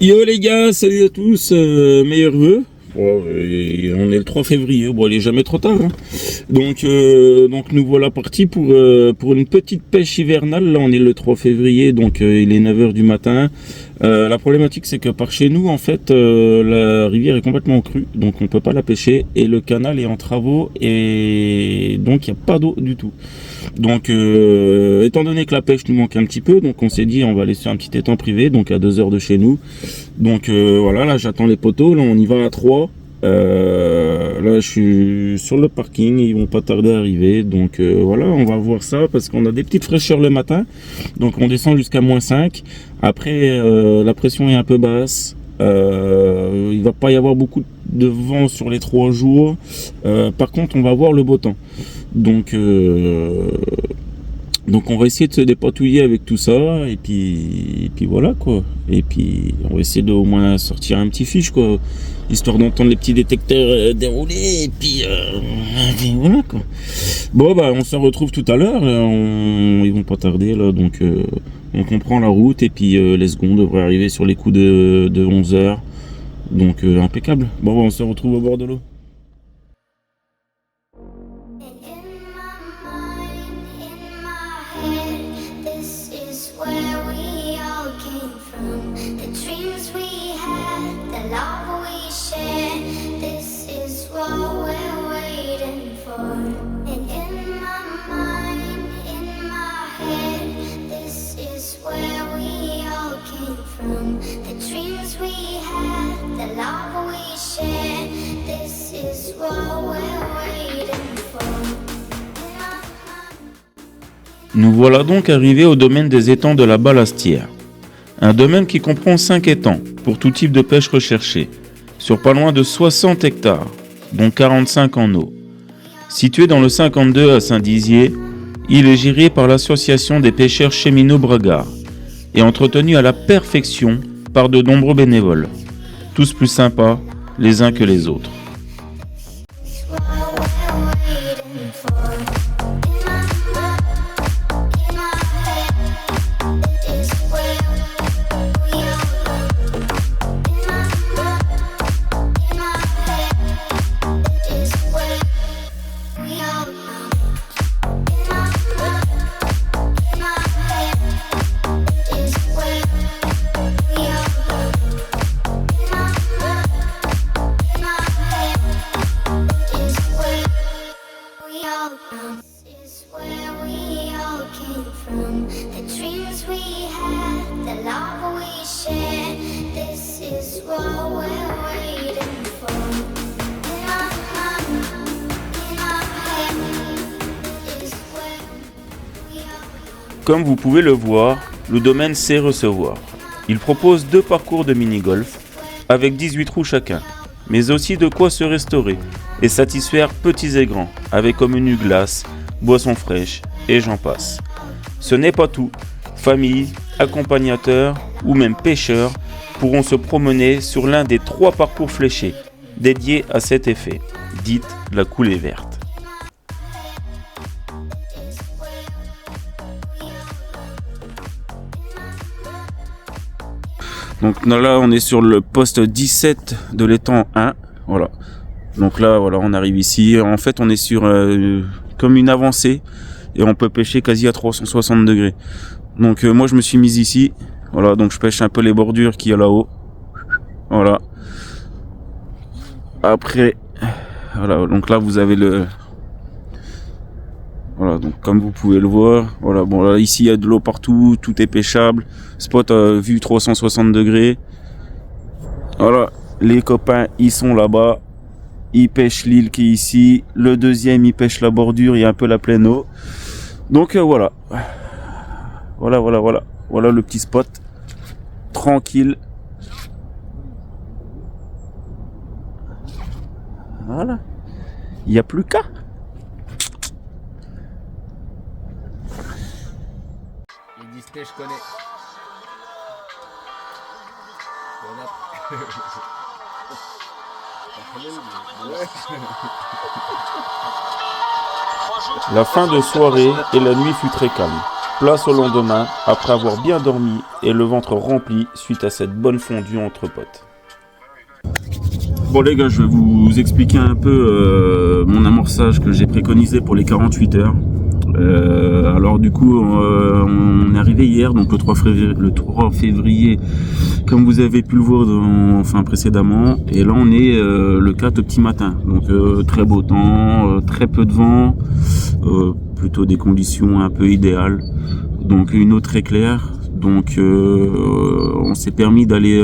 Yo les gars, salut à tous, meilleurs vœux. Bon, on est le 3 février, bon il est jamais trop tard. Hein. Donc nous voilà partis pour une petite pêche hivernale. Là on est le 3 février, donc il est 9h du matin. La problématique c'est que par chez nous en fait la rivière est complètement crue, donc on peut pas la pêcher et le canal est en travaux et donc il n'y a pas d'eau du tout. Donc étant donné que la pêche nous manque un petit peu, donc on s'est dit on va aller sur un petit étang privé, donc à 2 heures de chez nous. Donc voilà, là j'attends les poteaux, là on y va à 3. Là je suis sur le parking, ils vont pas tarder à arriver. Donc voilà, on va voir ça parce qu'on a des petites fraîcheurs le matin. Donc on descend jusqu'à -5. Après la pression est un peu basse. Il va pas y avoir beaucoup de vent sur les 3 jours. Par contre on va avoir le beau temps. Donc on va essayer de se dépatouiller avec tout ça et puis voilà quoi. Et puis on va essayer de au moins sortir un petit fiche quoi, histoire d'entendre les petits détecteurs dérouler et puis voilà quoi. Bon bah on se retrouve tout à l'heure, ils vont pas tarder là donc on prend la route et puis les secondes devraient arriver sur les coups de 11h. Donc impeccable. Bon bah, on se retrouve au bord de l'eau. Nous voilà donc arrivés au domaine des étangs de la Ballastière. Un domaine qui comprend 5 étangs pour tout type de pêche recherchée, sur pas loin de 60 hectares, dont 45 en eau. Situé dans le 52 à Saint-Dizier, il est géré par l'association des pêcheurs cheminots Bregard et entretenu à la perfection par de nombreux bénévoles, tous plus sympas les uns que les autres. Comme vous pouvez le voir, le domaine sait recevoir. Il propose 2 parcours de mini-golf avec 18 trous chacun, mais aussi de quoi se restaurer et satisfaire petits et grands avec comme menu glace, boissons fraîches et j'en passe. Ce n'est pas tout. Famille, accompagnateurs ou même pêcheurs pourront se promener sur l'un des 3 parcours fléchés dédiés à cet effet, dite la coulée verte. Donc là on est sur le poste 17 de l'étang 1, voilà. Donc là voilà, on arrive ici, en fait on est sur comme une avancée et on peut pêcher quasi à 360 degrés. Donc moi je me suis mis ici, voilà, donc je pêche un peu les bordures qu'il y a là-haut, voilà. Après, voilà, donc là vous avez le... Voilà, donc comme vous pouvez le voir, voilà, bon là ici il y a de l'eau partout, tout est pêchable, spot vue 360 degrés. Voilà, les copains ils sont là-bas, ils pêchent l'île qui est ici, le deuxième il pêche la bordure, il y a un peu la pleine eau. Donc voilà, voilà le petit spot, tranquille. Voilà, il n'y a plus qu'à. Je connais. La fin de soirée et la nuit fut très calme. Place au lendemain, après avoir bien dormi et le ventre rempli suite à cette bonne fondue entre potes. Bon les gars, je vais vous expliquer un peu mon amorçage que j'ai préconisé pour les 48 heures. Alors du coup, on est arrivé hier, donc le 3 février, comme vous avez pu le voir précédemment. Et là on est le 4 au petit matin, donc très beau temps, très peu de vent, plutôt des conditions un peu idéales. Donc une eau très claire. Donc on s'est permis d'aller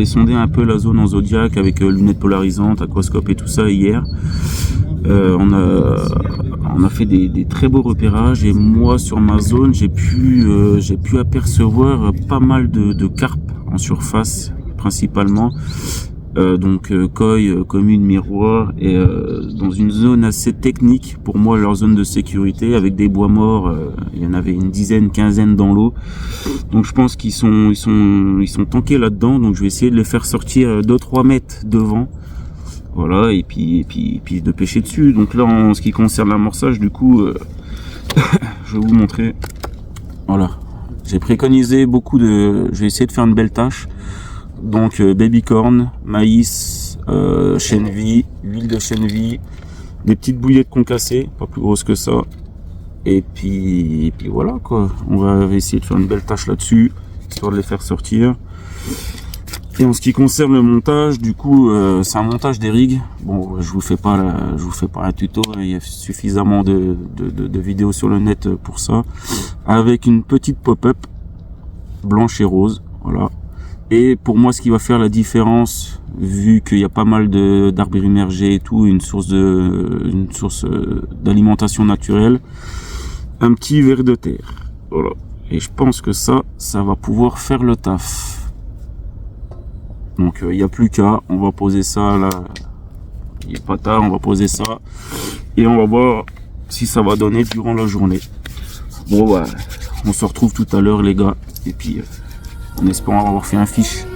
sonder un peu la zone en Zodiac avec lunettes polarisantes, aquascope et tout ça hier. On a fait des très beaux repérages et moi sur ma zone j'ai pu apercevoir pas mal de carpes en surface principalement. Koi, commune, miroir et dans une zone assez technique pour moi, leur zone de sécurité avec des bois morts, il y en avait une dizaine, quinzaine dans l'eau, donc je pense qu'ils sont tankés là-dedans, donc je vais essayer de les faire sortir 2-3 mètres devant, voilà, et puis de pêcher dessus. Donc là en ce qui concerne l'amorçage, du coup je vais vous montrer, voilà, j'ai préconisé je vais essayer de faire une belle tâche. Donc babycorn, maïs, chènevis, huile de chènevis, des petites bouillettes concassées, pas plus grosses que ça. Et puis voilà quoi, on va essayer de faire une belle tâche là-dessus, histoire de les faire sortir. Et en ce qui concerne le montage, du coup c'est un montage des rigs. Bon, je vous fais pas un tuto, il y a suffisamment de vidéos sur le net pour ça. Avec une petite pop-up blanche et rose, voilà. Et pour moi, ce qui va faire la différence, vu qu'il y a pas mal d'arbres immergés et tout, une source d'alimentation naturelle, un petit ver de terre. Voilà. Et je pense que ça va pouvoir faire le taf. Donc, il n'y a plus qu'à, on va poser ça là. Il n'est pas tard, on va poser ça. Et on va voir si ça va donner durant la journée. Bon, bah, on se retrouve tout à l'heure, les gars. Et puis, en espérant avoir fait un fiche.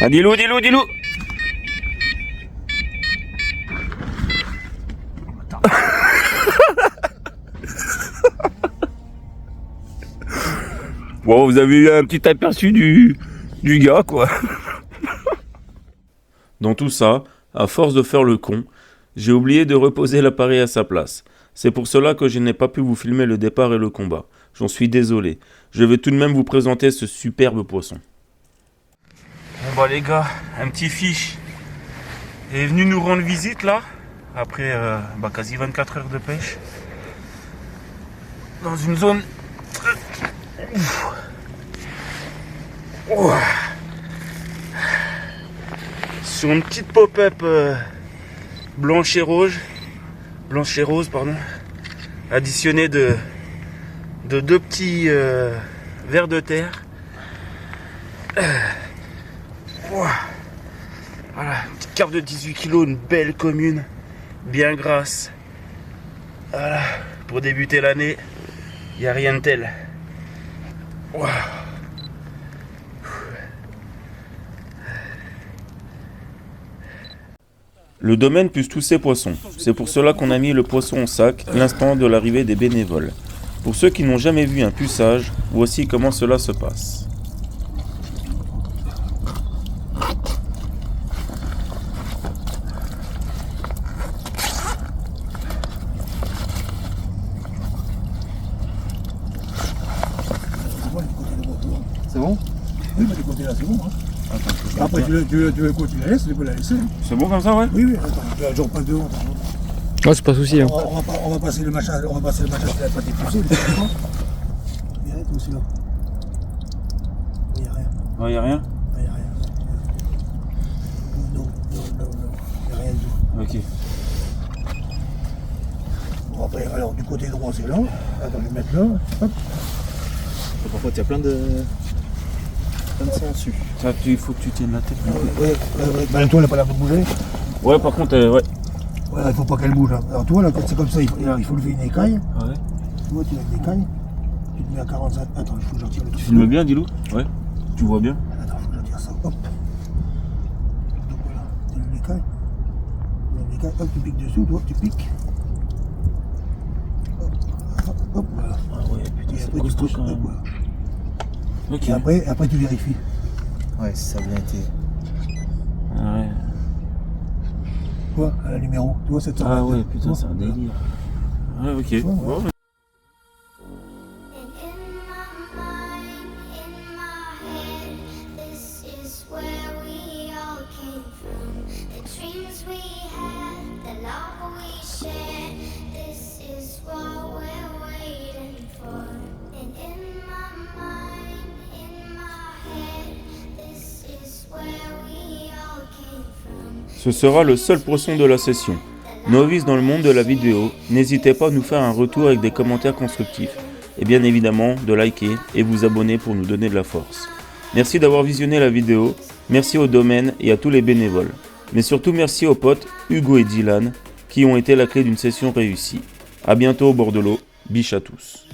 Ah, dis-le. Bon, vous avez eu un petit aperçu du gars, quoi. Dans tout ça, à force de faire le con, j'ai oublié de reposer l'appareil à sa place. C'est pour cela que je n'ai pas pu vous filmer le départ et le combat. J'en suis désolé. Je vais tout de même vous présenter ce superbe poisson. Bon bah les gars, un petit fiche est venu nous rendre visite là, après quasi 24 heures de pêche, dans une zone sur une petite pop-up blanche et rose, additionnée de deux petits vers de terre. Voilà, une petite carpe de 18 kg, une belle commune, bien grasse. Voilà, pour débuter l'année, il n'y a rien de tel. Wow. Le domaine puise tous ses poissons. C'est pour cela qu'on a mis le poisson au sac l'instant de l'arrivée des bénévoles. Pour ceux qui n'ont jamais vu un puçage, voici comment cela se passe. Après, tu veux quoi, tu la laisses, tu peux la laisser. C'est bon comme ça, ouais? Oui, attends, tu as genre pas de honte. Ouais, c'est pas souci. Hein. On va passer le machin, on va passer le machin qui n'a pas été poussé. Il y a rien, tout aussi là. Il n'y a rien. Ouais, y a rien? Il n'y a rien. Non. Il n'y a rien du tout. Ok. Bon, après, alors du côté droit, c'est là. Attends, je vais mettre là. Hop. Par contre, il y a plein de sang dessus. Ça, il faut que tu tiennes la tête. Ouais. Bah, toi, elle n'a pas l'air de bouger. Ouais, par contre, ouais. Ouais, il faut pas qu'elle bouge. Hein. Alors, toi, là, quand c'est comme ça, il faut lever une écaille. Ouais. Tu vois, tu lèves une écaille. Tu te mets à 45. Attends, il faut que j'en tire le Tu truc. filmes bien, Dilou? Ouais. Tu vois bien? Attends, il faut que j'en tire ça. Hop. Donc voilà, tu lèves l'écaille. Tu lèves l'écaille. Hop, tu piques dessus, toi, tu piques. Hop, voilà. Ah ouais, putain, Et c'est après, tu costaud pousses. quand Hop, même. voilà. Ok. Et après, tu vérifies. Ouais, si ça a bien été. Ah ouais. Tu vois, à la numéro. Tu vois, 700. Ah ouais, putain, c'est un délire. Ouais, ok. Ouais. Bon, And in my mind, in my head, this is where we all came from. The dreams we had, the love we shared, this is what we're waiting for. And in my mind, in my head, this is where we all came from. ce sera le seul poisson de la session. Novice dans le monde de la vidéo, n'hésitez pas à nous faire un retour avec des commentaires constructifs. Et bien évidemment, de liker et vous abonner pour nous donner de la force. Merci d'avoir visionné la vidéo, merci au domaine et à tous les bénévoles. Mais surtout merci aux potes Hugo et Dylan qui ont été la clé d'une session réussie. A bientôt au bord de l'eau, biche à tous.